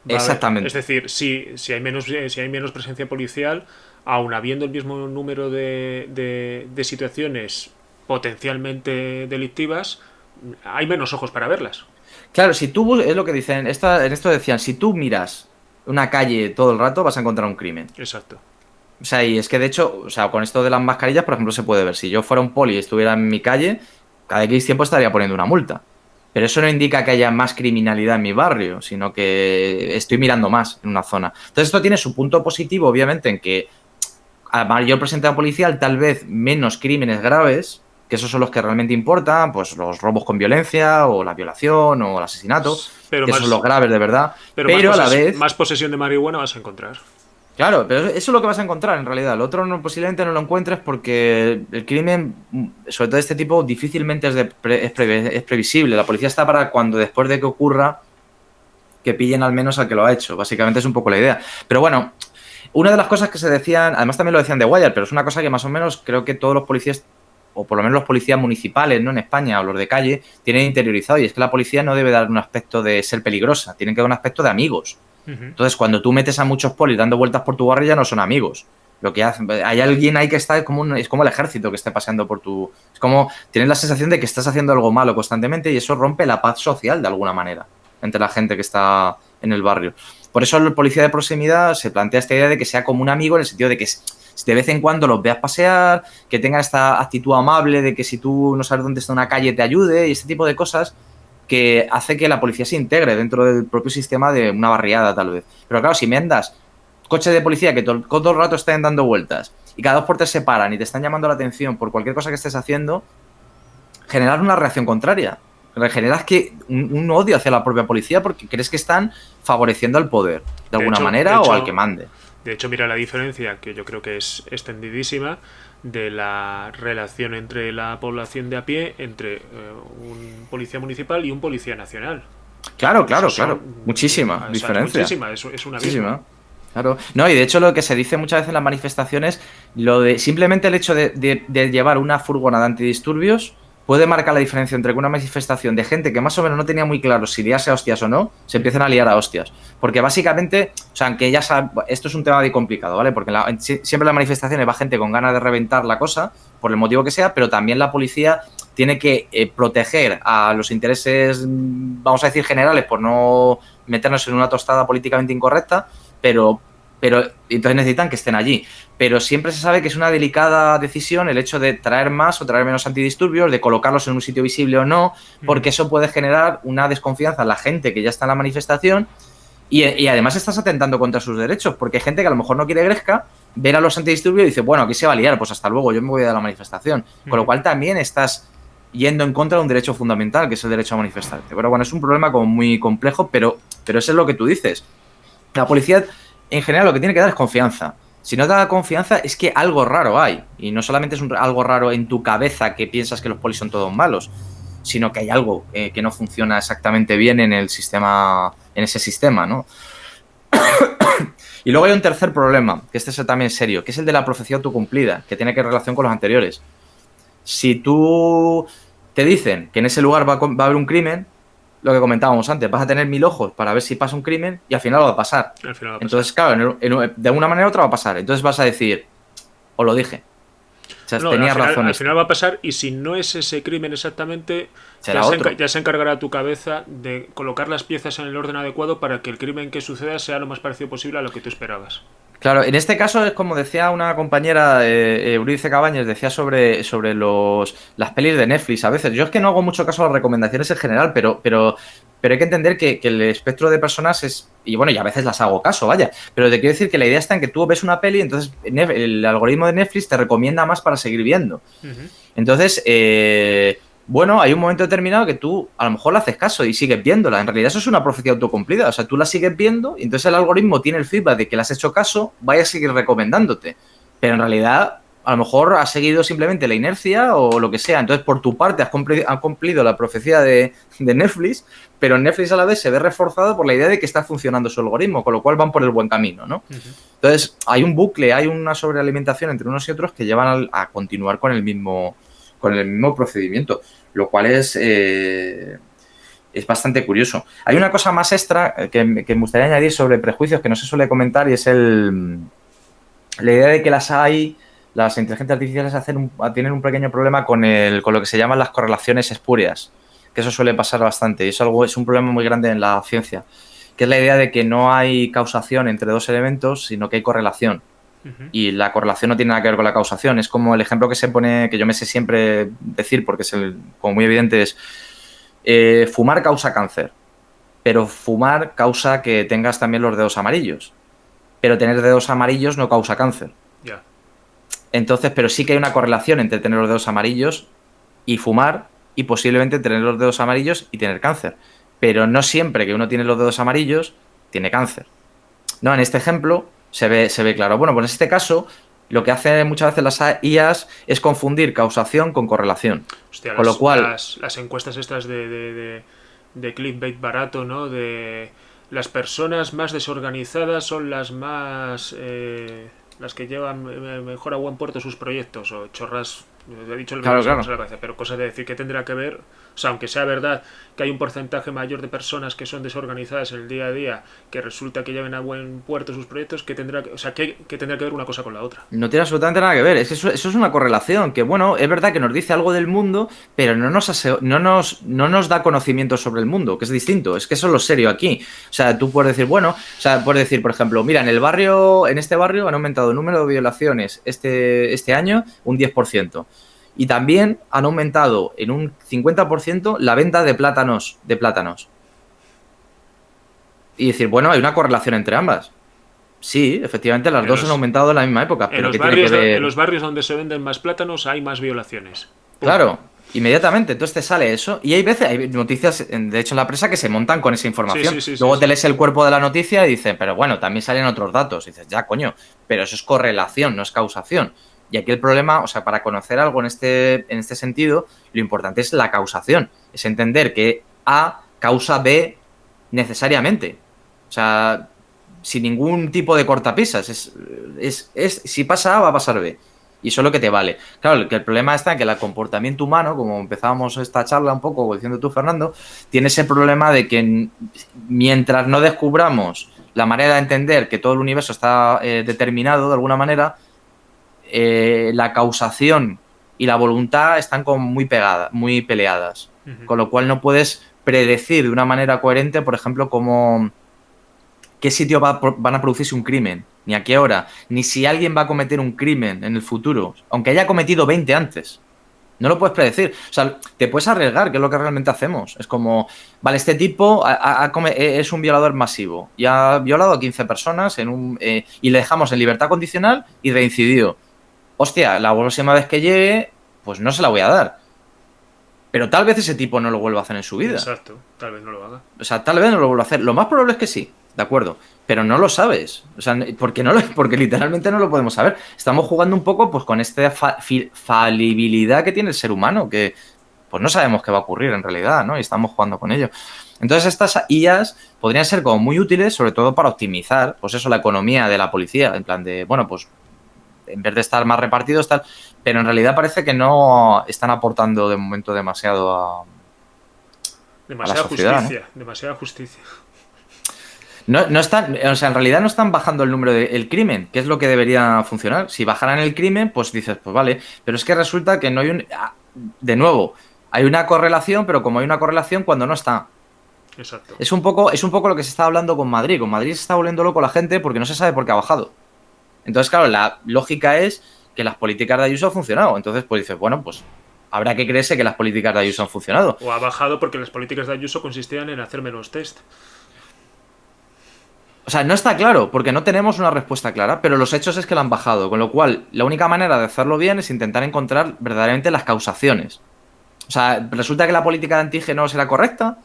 Exactamente. Es decir, si hay menos presencia policial, aun habiendo el mismo número de situaciones potencialmente delictivas, hay menos ojos para verlas. Claro, si tú, es lo que dicen, en esto decían, si tú miras una calle todo el rato vas a encontrar un crimen. Exacto. O sea, y es que de hecho, o sea, con esto de las mascarillas, por ejemplo, se puede ver. Si yo fuera un poli y estuviera en mi calle, cada X tiempo estaría poniendo una multa. Pero eso no indica que haya más criminalidad en mi barrio, sino que estoy mirando más en una zona. Entonces esto tiene su punto positivo, obviamente, en que a mayor presencia policial, tal vez menos crímenes graves, que esos son los que realmente importan, pues los robos con violencia, o la violación, o el asesinato, que son los graves de verdad. Pero a la vez... Más posesión de marihuana vas a encontrar. Claro, pero eso es lo que vas a encontrar en realidad. El otro posiblemente no lo encuentres porque el crimen, sobre todo de este tipo, difícilmente es previsible. La policía está para cuando después de que ocurra, que pillen al menos al que lo ha hecho. Básicamente es un poco la idea. Pero bueno, una de las cosas que se decían, además también lo decían de Wire, pero es una cosa que más o menos creo que todos los policías, o por lo menos los policías municipales, ¿no?, en España, o los de calle, tienen interiorizado, y es que la policía no debe dar un aspecto de ser peligrosa, tienen que dar un aspecto de amigos. Entonces, cuando tú metes a muchos polis dando vueltas por tu barrio, ya no son amigos. Lo que hay alguien ahí que está, es como el ejército que esté paseando por tu... Es como, tienes la sensación de que estás haciendo algo malo constantemente y eso rompe la paz social de alguna manera entre la gente que está en el barrio. Por eso el policía de proximidad se plantea esta idea de que sea como un amigo, en el sentido de que de vez en cuando los veas pasear, que tenga esta actitud amable de que si tú no sabes dónde está una calle te ayude y este tipo de cosas. que hace que la policía se integre dentro del propio sistema de una barriada, tal vez. Pero claro, si me andas coches de policía que todo el rato estén dando vueltas y cada 2 por 3 se paran y te están llamando la atención por cualquier cosa que estés haciendo, generar una reacción contraria. Generas que un odio hacia la propia policía porque crees que están favoreciendo al poder de alguna manera o al que mande. De hecho, mira la diferencia, que yo creo que es extendidísima, de la relación entre la población de a pie, entre un policía municipal y un policía nacional. Claro. Muchísima diferencia. Muchísima, es una misma. Claro. No, y de hecho lo que se dice muchas veces en las manifestaciones, lo de simplemente el hecho de llevar una furgona de antidisturbios puede marcar la diferencia entre que una manifestación de gente que más o menos no tenía muy claro si liarse a hostias o no, se empiezan a liar a hostias. Porque básicamente, o sea, aunque ya sabe, esto es un tema muy complicado, ¿vale? Porque siempre en las manifestaciones va gente con ganas de reventar la cosa, por el motivo que sea, pero también la policía tiene que proteger a los intereses, vamos a decir, generales, por no meternos en una tostada políticamente incorrecta, pero entonces necesitan que estén allí. Pero siempre se sabe que es una delicada decisión el hecho de traer más o traer menos antidisturbios, de colocarlos en un sitio visible o no, porque eso puede generar una desconfianza en la gente que ya está en la manifestación y además estás atentando contra sus derechos, porque hay gente que a lo mejor no quiere gresca, ver a los antidisturbios y dice, bueno, aquí se va a liar, pues hasta luego, yo me voy de la manifestación. Con lo cual también estás yendo en contra de un derecho fundamental, que es el derecho a manifestarte. Pero bueno, es un problema como muy complejo, pero eso es lo que tú dices. La policía, en general, lo que tiene que dar es confianza. Si no te da confianza, es que algo raro hay. Y no solamente es algo raro en tu cabeza que piensas que los polis son todos malos, sino que hay algo que no funciona exactamente bien en el sistema, en ese sistema, ¿no? Y luego hay un tercer problema, que este es también serio, que es el de la profecía autocumplida, que tiene que ver relación con los anteriores. Si tú te dicen que en ese lugar va a haber un crimen, lo que comentábamos antes, vas a tener 1000 ojos para ver si pasa un crimen y al final va a pasar. Entonces, claro, de una manera u otra va a pasar. Entonces vas a decir, os lo dije. O sea, tenía razón. Al final va a pasar y si no es ese crimen exactamente, ya se encargará tu cabeza de colocar las piezas en el orden adecuado para que el crimen que suceda sea lo más parecido posible a lo que tú esperabas. Claro, en este caso es como decía una compañera, Euridice Cabañas, decía sobre las pelis de Netflix a veces. Yo es que no hago mucho caso a las recomendaciones en general, pero hay que entender que el espectro de personas es... Y bueno, y a veces las hago caso, vaya. Pero te quiero decir que la idea está en que tú ves una peli, entonces el algoritmo de Netflix te recomienda más para seguir viendo. Entonces, bueno, hay un momento determinado que tú a lo mejor le haces caso y sigues viéndola. En realidad eso es una profecía autocumplida. O sea, tú la sigues viendo y entonces el algoritmo tiene el feedback de que le has hecho caso, vaya a seguir recomendándote. Pero en realidad a lo mejor has seguido simplemente la inercia o lo que sea. Entonces, por tu parte has cumplido la profecía de Netflix, pero Netflix a la vez se ve reforzado por la idea de que está funcionando su algoritmo, con lo cual van por el buen camino, ¿no? Entonces, hay un bucle, hay una sobrealimentación entre unos y otros que llevan a continuar con el mismo procedimiento, lo cual es bastante curioso. Hay una cosa más extra que me gustaría añadir sobre prejuicios que no se suele comentar y es la idea de que las inteligencias artificiales tienen un pequeño problema con lo que se llaman las correlaciones espurias, que eso suele pasar bastante y es un problema muy grande en la ciencia, que es la idea de que no hay causación entre dos elementos, sino que hay correlación. Y la correlación no tiene nada que ver con la causación. Es como el ejemplo que se pone, que yo me sé siempre decir porque es como muy evidente, es fumar causa cáncer, pero fumar causa que tengas también los dedos amarillos, pero tener dedos amarillos no causa cáncer. Ya. Entonces, pero sí que hay una correlación entre tener los dedos amarillos y fumar y posiblemente tener los dedos amarillos y tener cáncer. Pero no siempre que uno tiene los dedos amarillos tiene cáncer. No, en este ejemplo se ve claro. Bueno, pues en este caso lo que hacen muchas veces las IAs es confundir causación con correlación. Hostia, con lo cual, las encuestas estas de clickbait barato, ¿no? De las personas más desorganizadas son las más... las que llevan mejor a buen puerto sus proyectos, o chorras, he dicho el claro. la cabeza, pero cosas de decir que tendrá que ver, o sea, aunque sea verdad que hay un porcentaje mayor de personas que son desorganizadas en el día a día, que resulta que lleven a buen puerto sus proyectos, que tendrá que tendrá que ver una cosa con la otra. No tiene absolutamente nada que ver, es que eso es una correlación, que bueno, es verdad que nos dice algo del mundo, pero no nos da conocimiento sobre el mundo, que es distinto, es que eso es lo serio aquí. O sea, tú puedes decir, bueno, o sea, puedes decir, por ejemplo, mira, en este barrio han aumentado el número de violaciones este año un 10%. Y también han aumentado en un 50% la venta de plátanos. Y decir, bueno, hay una correlación entre ambas. Sí, efectivamente, las dos han aumentado en la misma época, pero ¿qué tiene que En ver? los barrios donde se venden más plátanos hay más violaciones. Pum. Claro, inmediatamente. Entonces te sale eso. Y hay veces, hay noticias, de hecho, en la prensa que se montan con esa Sí, información. sí, sí, sí, Luego te sí. lees el cuerpo de la noticia y dices, pero bueno, también salen otros datos. Y dices, ya, coño, pero eso es correlación, no es causación. Y aquí el problema, o sea, para conocer algo en este sentido, lo importante es la causación. Es entender que A causa B necesariamente. O sea, sin ningún tipo de cortapisas. Si pasa A, va a pasar B. Y eso es lo que te vale. Claro, que el problema está en que el comportamiento humano, como empezábamos esta charla un poco diciendo tú, Fernando, tiene ese problema de que mientras no descubramos la manera de entender que todo el universo está determinado de alguna manera, la causación y la voluntad están como muy pegadas, muy peleadas. Con lo cual no puedes predecir de una manera coherente, por ejemplo, cómo qué sitio van a producirse un crimen, ni a qué hora, ni si alguien va a cometer un crimen en el futuro, aunque haya cometido 20 antes. No lo puedes predecir. O sea, te puedes arriesgar, que es lo que realmente hacemos. Es como, vale, este tipo es un violador masivo y ha violado a 15 personas y le dejamos en libertad condicional y reincidió. Hostia, la próxima vez que llegue, pues no se la voy a dar. Pero tal vez ese tipo no lo vuelva a hacer en su vida. Exacto, tal vez no lo haga. O sea, tal vez no lo vuelva a hacer. Lo más probable es que sí, de acuerdo. Pero no lo sabes. O sea, porque literalmente no lo podemos saber. Estamos jugando un poco pues con esta falibilidad que tiene el ser humano, que pues no sabemos qué va a ocurrir en realidad, ¿no? Y estamos jugando con ello. Entonces estas IAs podrían ser como muy útiles, sobre todo para optimizar, pues eso, la economía de la policía. En plan de, bueno, pues en vez de estar más repartidos, tal. Pero en realidad parece que no están aportando de momento demasiado a la Demasiada sociedad, justicia, ¿no? demasiada justicia. No están, o sea, en realidad no están bajando el número del crimen, que es lo que debería funcionar. Si bajaran el crimen, pues dices, pues vale. Pero es que resulta que no hay de nuevo, hay una correlación, pero como hay una correlación cuando no está. Exacto. Es un poco lo que se está hablando con Madrid. Con Madrid se está volviendo loco la gente porque no se sabe por qué ha bajado. Entonces, claro, la lógica es que las políticas de Ayuso han funcionado. Entonces, pues dices, bueno, pues habrá que creerse que las políticas de Ayuso han funcionado. O ha bajado porque las políticas de Ayuso consistían en hacer menos test. O sea, no está claro, porque no tenemos una respuesta clara, pero los hechos es que la han bajado, con lo cual la única manera de hacerlo bien es intentar encontrar verdaderamente las causaciones. O sea, resulta que la política de antígenos era correcta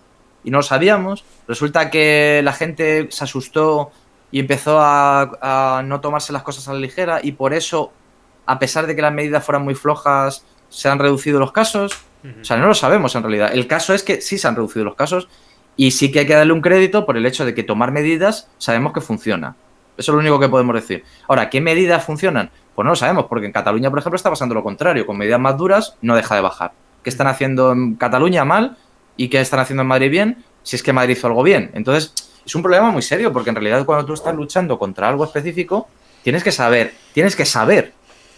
y no lo sabíamos. Resulta que la gente se asustó y empezó a no tomarse las cosas a la ligera y por eso, a pesar de que las medidas fueran muy flojas, se han reducido los casos. O sea, no lo sabemos en realidad. El caso es que sí se han reducido los casos y sí que hay que darle un crédito por el hecho de que tomar medidas sabemos que funciona. Eso es lo único que podemos decir. Ahora, ¿qué medidas funcionan? Pues no lo sabemos, porque en Cataluña, por ejemplo, está pasando lo contrario. Con medidas más duras no deja de bajar. ¿Qué están haciendo en Cataluña mal y qué están haciendo en Madrid bien? Si es que Madrid hizo algo bien. Entonces, es un problema muy serio, porque en realidad cuando tú estás luchando contra algo específico, tienes que saber.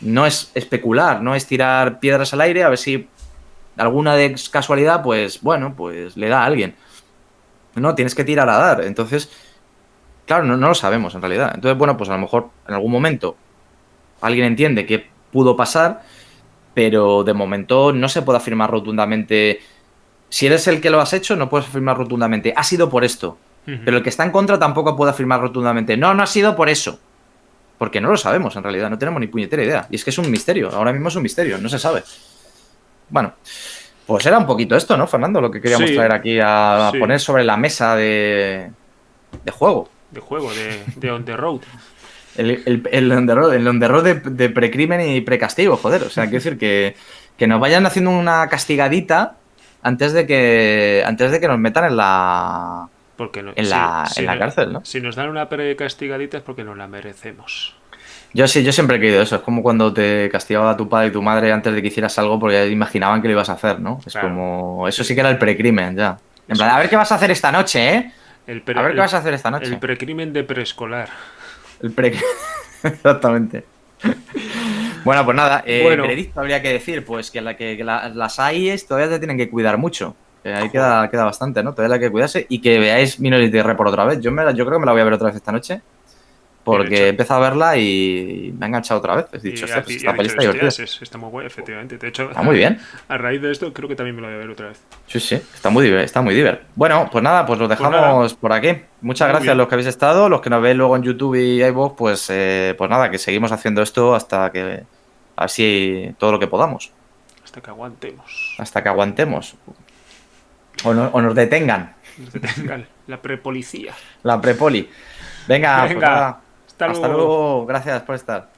No es especular, no es tirar piedras al aire a ver si alguna de casualidad, pues bueno, pues le da a alguien. No, tienes que tirar a dar. Entonces, claro, no lo sabemos en realidad. Entonces, bueno, pues a lo mejor en algún momento alguien entiende qué pudo pasar, pero de momento no se puede afirmar rotundamente. Si eres el que lo has hecho, no puedes afirmar rotundamente, ha sido por esto. Pero el que está en contra tampoco puede afirmar rotundamente, no ha sido por eso. Porque no lo sabemos en realidad, no tenemos ni puñetera idea. Y es que es un misterio, ahora mismo es un misterio, no se sabe. Bueno, pues era un poquito esto, ¿no, Fernando? Lo que queríamos traer aquí a poner sobre la mesa de juego. De juego, de on the road. El on the road de precrimen y precastigo, joder. O sea, quiero decir que nos vayan haciendo una castigadita antes de que nos metan en la cárcel, ¿no? Si nos dan una precastigadita es porque nos la merecemos. Yo siempre he creído eso. Es como cuando te castigaba tu padre y tu madre antes de que hicieras algo porque imaginaban que lo ibas a hacer, ¿no? Es claro. Como... Eso sí que era el precrimen, ya. En plan, a ver qué vas a hacer esta noche, ¿eh? A ver qué vas a hacer esta noche. El precrimen de preescolar. Exactamente. Bueno, pues nada, veredicto habría que decir, pues que las AIs todavía te tienen que cuidar mucho. Ahí queda bastante, ¿no? Todavía hay que cuidarse y que veáis Minority Report otra vez. Yo creo que me la voy a ver otra vez esta noche. Bien porque hecho. he empezado a verla y me ha enganchado otra vez. He dicho, Y hostia, ha, pues y ha esta peli dicho, está divertida. hostias, está muy guay, efectivamente. De hecho, Está muy bien. a raíz de esto, creo que también me lo voy a ver otra vez. Sí, sí, está muy divertido. Bueno, pues nada, pues lo Pues nada, dejamos por aquí. Muchas muy gracias a bien. los que habéis estado, los que nos ven luego en YouTube y iVoox, pues nada, que seguimos haciendo esto hasta que así todo lo que podamos, Hasta que aguantemos. hasta que aguantemos o nos detengan Nos detengan la prepolicía. la prepoli. Venga, pues Venga, nada, hasta hasta luego. luego, gracias por estar.